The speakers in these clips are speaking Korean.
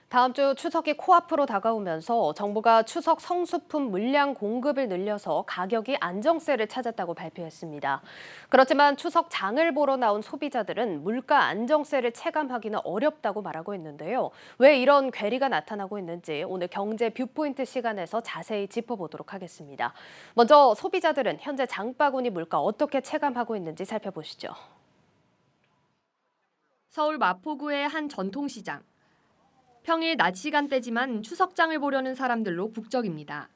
다음 주 추석이 코앞으로 다가오면서 정부가 추석 성수품 물량 공급을 늘려서 가격이 안정세를 찾았다고 발표했습니다. 그렇지만 추석 장을 보러 나온 소비자들은 물가 안정세를 체감하기는 어렵다고 말하고 있는데요. 왜 이런 괴리가 나타나고 있는지 오늘 경제 뷰포인트 시간에서 자세히 짚어보도록 하겠습니다. 먼저 소비자들은 현재 장바구니 물가 어떻게 체감하고 있는지 살펴보시죠. 서울 마포구의 한 전통시장. 평일 낮 시간대지만 추석장을 보려는 사람들로 북적입니다.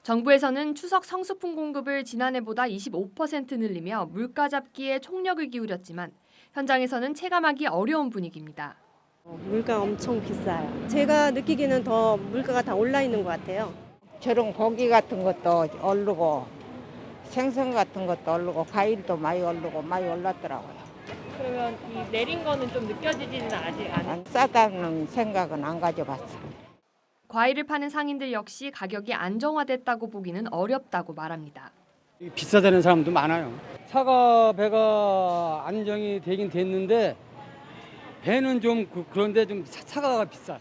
정부에서는 추석 성수품 공급을 지난해보다 25% 늘리며 물가 잡기에 총력을 기울였지만 현장에서는 체감하기 어려운 분위기입니다. 물가 엄청 비싸요. 제가 느끼기에는 더 물가가 다 올라 있는 것 같아요. 저런 고기 같은 것도 오르고 생선 같은 것도 오르고 과일도 많이 오르고 많이 올랐더라고요. 그러면 이 내린 거는 좀 느껴지지는 아직 않아요? 싸다는 생각은 안 가져봤어. 과일을 파는 상인들 역시 가격이 안정화됐다고 보기는 어렵다고 말합니다. 비싸다는 사람도 많아요. 사과 배가 안정이 되긴 됐는데 배는 좀 그런데 좀 사과가 비싸.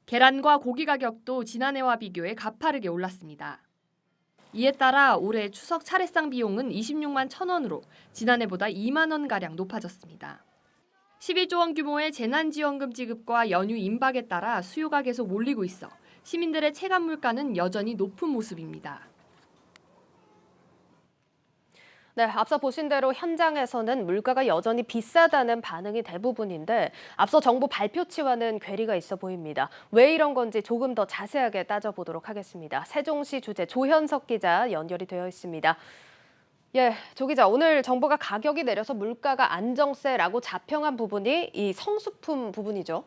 계란과 고기 가격도 지난해와 비교해 가파르게 올랐습니다. 이에 따라 올해 추석 차례상 비용은 26만 1,000원으로 지난해보다 2만 원가량 높아졌습니다. 11조 원 규모의 재난지원금 지급과 연휴 임박에 따라 수요가 계속 몰리고 있어 시민들의 체감 물가는 여전히 높은 모습입니다. 네, 앞서 보신 대로 현장에서는 물가가 여전히 비싸다는 반응이 대부분인데 앞서 정부 발표치와는 괴리가 있어 보입니다. 왜 이런 건지 조금 더 자세하게 따져보도록 하겠습니다. 세종시 주재 조현석 기자 연결이 되어 있습니다. 예, 조 기자, 오늘 정부가 가격이 내려서 물가가 안정세라고 자평한 부분이 이 성수품 부분이죠?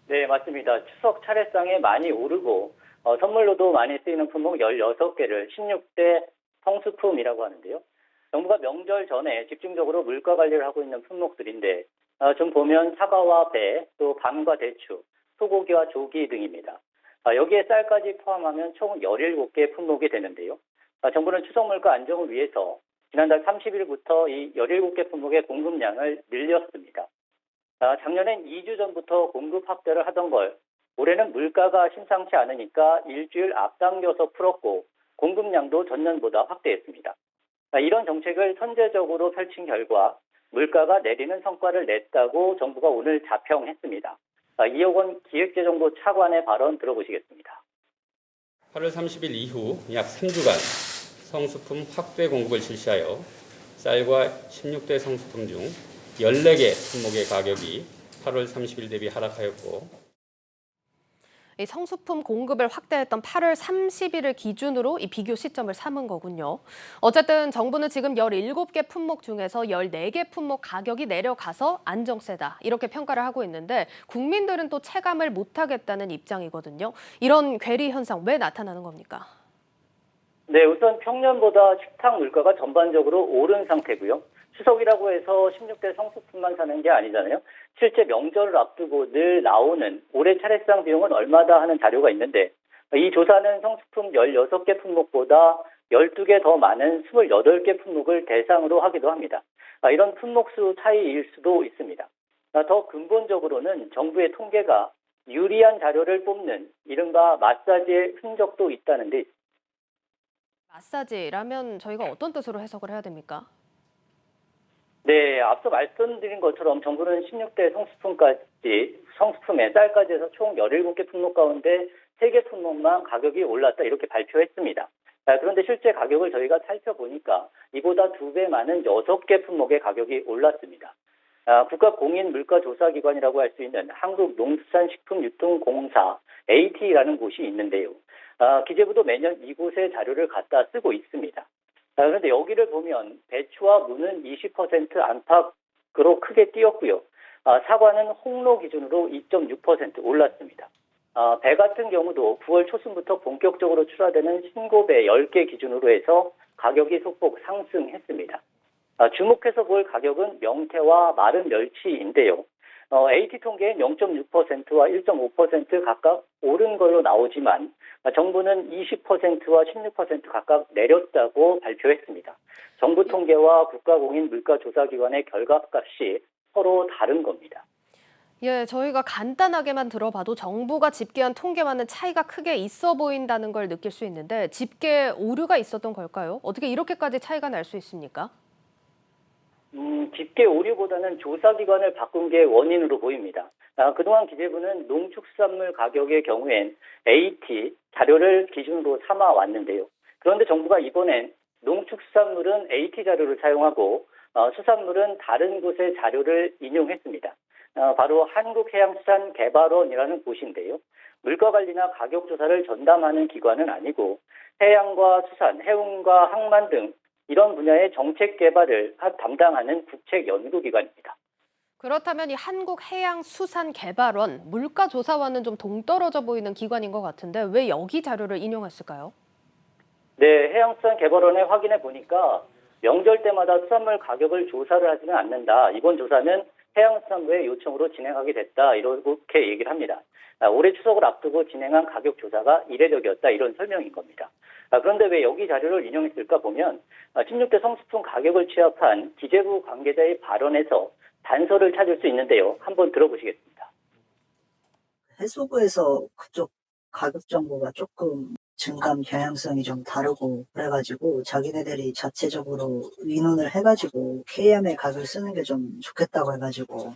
네, 맞습니다. 추석 차례상에 많이 오르고 선물로도 많이 쓰이는 품목 16개를 16대 성수품이라고 하는데요. 정부가 명절 전에 집중적으로 물가 관리를 하고 있는 품목들인데 좀 보면 사과와 배, 또 밤과 대추, 소고기와 조기 등입니다. 여기에 쌀까지 포함하면 총 17개 품목이 되는데요. 정부는 추석 물가 안정을 위해서 지난달 30일부터 이 17개 품목의 공급량을 늘렸습니다. 작년엔 2주 전부터 공급 확대를 하던 걸 올해는 물가가 심상치 않으니까 일주일 앞당겨서 풀었고 공급량도 전년보다 확대했습니다. 이런 정책을 선제적으로 펼친 결과 물가가 내리는 성과를 냈다고 정부가 오늘 자평했습니다. 이호건 기획재정부 차관의 발언 들어보시겠습니다. 8월 30일 이후 약 3주간 성수품 확대 공급을 실시하여 쌀과 16대 성수품 중 14개 품목의 가격이 8월 30일 대비 하락하였고 이 성수품 공급을 확대했던 8월 30일을 기준으로 이 비교 시점을 삼은 거군요. 어쨌든 정부는 지금 17개 품목 중에서 14개 품목 가격이 내려가서 안정세다 이렇게 평가를 하고 있는데 국민들은 또 체감을 못하겠다는 입장이거든요. 이런 괴리 현상 왜 나타나는 겁니까? 네, 우선 평년보다 식탁 물가가 전반적으로 오른 상태고요. 추석이라고 해서 16대 성수품만 사는 게 아니잖아요. 실제 명절을 앞두고 늘 나오는 올해 차례상 비용은 얼마다 하는 자료가 있는데 이 조사는 성수품 16개 품목보다 12개 더 많은 28개 품목을 대상으로 하기도 합니다. 이런 품목수 차이일 수도 있습니다. 더 근본적으로는 정부의 통계가 유리한 자료를 뽑는 이른바 마사지의 흔적도 있다는 데 있습니다. 마사지라면 저희가 어떤 뜻으로 해석을 해야 됩니까? 네, 앞서 말씀드린 것처럼 정부는 16대 성수품에 쌀까지 해서 총 17개 품목 가운데 3개 품목만 가격이 올랐다 이렇게 발표했습니다. 그런데 실제 가격을 저희가 살펴보니까 이보다 2배 많은 6개 품목의 가격이 올랐습니다. 국가공인물가조사기관이라고 할 수 있는 한국농수산식품유통공사 AT라는 곳이 있는데요. 기재부도 매년 이곳의 자료를 갖다 쓰고 있습니다. 그런데 여기를 보면 배추와 무는 20% 안팎으로 크게 뛰었고요. 사과는 홍로 기준으로 2.6% 올랐습니다. 배 같은 경우도 9월 초순부터 본격적으로 출하되는 신고배 10개 기준으로 해서 가격이 소폭 상승했습니다. 주목해서 볼 가격은 명태와 마른 멸치인데요. AT 통계엔 0.6%와 1.5% 각각 오른 걸로 나오지만 정부는 20%와 16% 각각 내렸다고 발표했습니다. 정부 통계와 국가공인물가조사기관의 결과값이 서로 다른 겁니다. 예, 저희가 간단하게만 들어봐도 정부가 집계한 통계와는 차이가 크게 있어 보인다는 걸 느낄 수 있는데 집계 오류가 있었던 걸까요? 어떻게 이렇게까지 차이가 날 수 있습니까? 집계 오류보다는 조사 기관을 바꾼 게 원인으로 보입니다. 그동안 기재부는 농축산물 가격의 경우엔 AT 자료를 기준으로 삼아 왔는데요. 그런데 정부가 이번엔 농축산물은 AT 자료를 사용하고 수산물은 다른 곳의 자료를 인용했습니다. 바로 한국해양수산개발원이라는 곳인데요. 물가관리나 가격조사를 전담하는 기관은 아니고 해양과 수산, 해운과 항만 등 이런 분야의 정책 개발을 담당하는 국책연구기관입니다. 그렇다면 이 한국해양수산개발원 물가조사와는 좀 동떨어져 보이는 기관인 것 같은데 왜 여기 자료를 인용했을까요? 네, 해양수산개발원에 확인해 보니까 명절 때마다 수산물 가격을 조사를 하지는 않는다. 이번 조사는 해양수산부의 요청으로 진행하게 됐다. 이렇게 얘기를 합니다. 올해 추석을 앞두고 진행한 가격 조사가 이례적이었다. 이런 설명인 겁니다. 그런데 왜 여기 자료를 인용했을까 보면 16대 성수품 가격을 취합한 기재부 관계자의 발언에서 단서를 찾을 수 있는데요. 한번 들어보시겠습니다. 해수부에서 그쪽 가격 정보가 조금 증감 경향성이 좀 다르고 그래가지고 자기네들이 자체적으로 의논을 해가지고 KM의 가격을 쓰는 게 좀 좋겠다고 해가지고.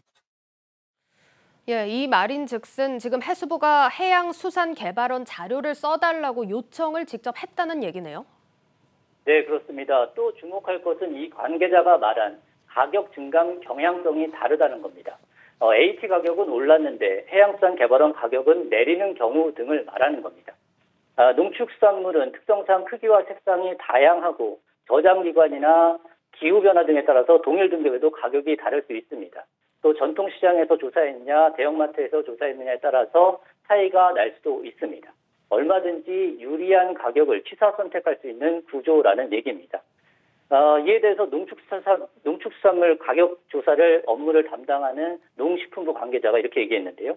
예, 이 말인즉슨 지금 해수부가 해양수산개발원 자료를 써달라고 요청을 직접 했다는 얘기네요. 네, 그렇습니다. 또 주목할 것은 이 관계자가 말한 가격 증감 경향성이 다르다는 겁니다. AT 가격은 올랐는데 해양수산개발원 가격은 내리는 경우 등을 말하는 겁니다. 농축수산물은 특성상 크기와 색상이 다양하고 저장기관이나 기후변화 등에 따라서 동일 등급에도 가격이 다를 수 있습니다. 또 전통시장에서 조사했냐, 대형마트에서 조사했느냐에 따라서 차이가 날 수도 있습니다. 얼마든지 유리한 가격을 취사 선택할 수 있는 구조라는 얘기입니다. 이에 대해서 농축수산물 가격 조사를 업무를 담당하는 농식품부 관계자가 이렇게 얘기했는데요.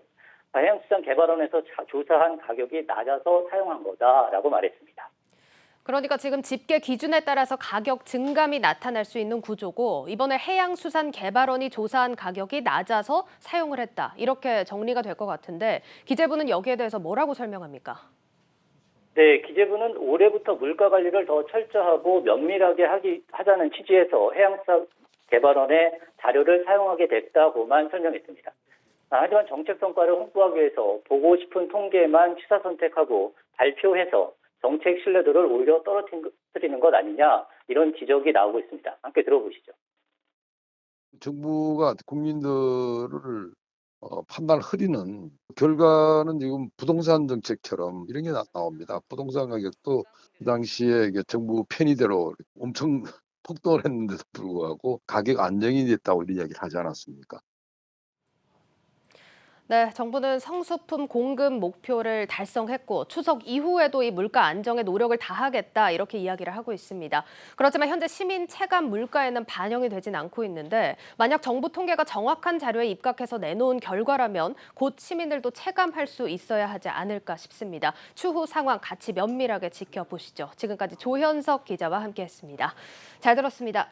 해양수산개발원에서 조사한 가격이 낮아서 사용한 거다라고 말했습니다. 그러니까 지금 집계 기준에 따라서 가격 증감이 나타날 수 있는 구조고 이번에 해양수산개발원이 조사한 가격이 낮아서 사용을 했다. 이렇게 정리가 될 것 같은데 기재부는 여기에 대해서 뭐라고 설명합니까? 네, 기재부는 올해부터 물가 관리를 더 철저하고 면밀하게 하자는 취지에서 해양수산개발원의 자료를 사용하게 됐다고만 설명했습니다. 하지만 정책 성과를 홍보하기 위해서 보고 싶은 통계만 취사 선택하고 발표해서 정책 신뢰도를 오히려 떨어뜨리는 것 아니냐 이런 지적이 나오고 있습니다. 함께 들어보시죠. 정부가 국민들을 판단을 흐리는 결과는 지금 부동산 정책처럼 이런 게 나옵니다. 부동산 가격도 그 당시에 정부 편의대로 엄청 폭등을 했는데도 불구하고 가격 안정이 됐다고 이런 이야기를 하지 않았습니까? 네, 정부는 성수품 공급 목표를 달성했고 추석 이후에도 이 물가 안정에 노력을 다하겠다 이렇게 이야기를 하고 있습니다. 그렇지만 현재 시민 체감 물가에는 반영이 되진 않고 있는데 만약 정부 통계가 정확한 자료에 입각해서 내놓은 결과라면 곧 시민들도 체감할 수 있어야 하지 않을까 싶습니다. 추후 상황 같이 면밀하게 지켜보시죠. 지금까지 조현석 기자와 함께했습니다. 잘 들었습니다.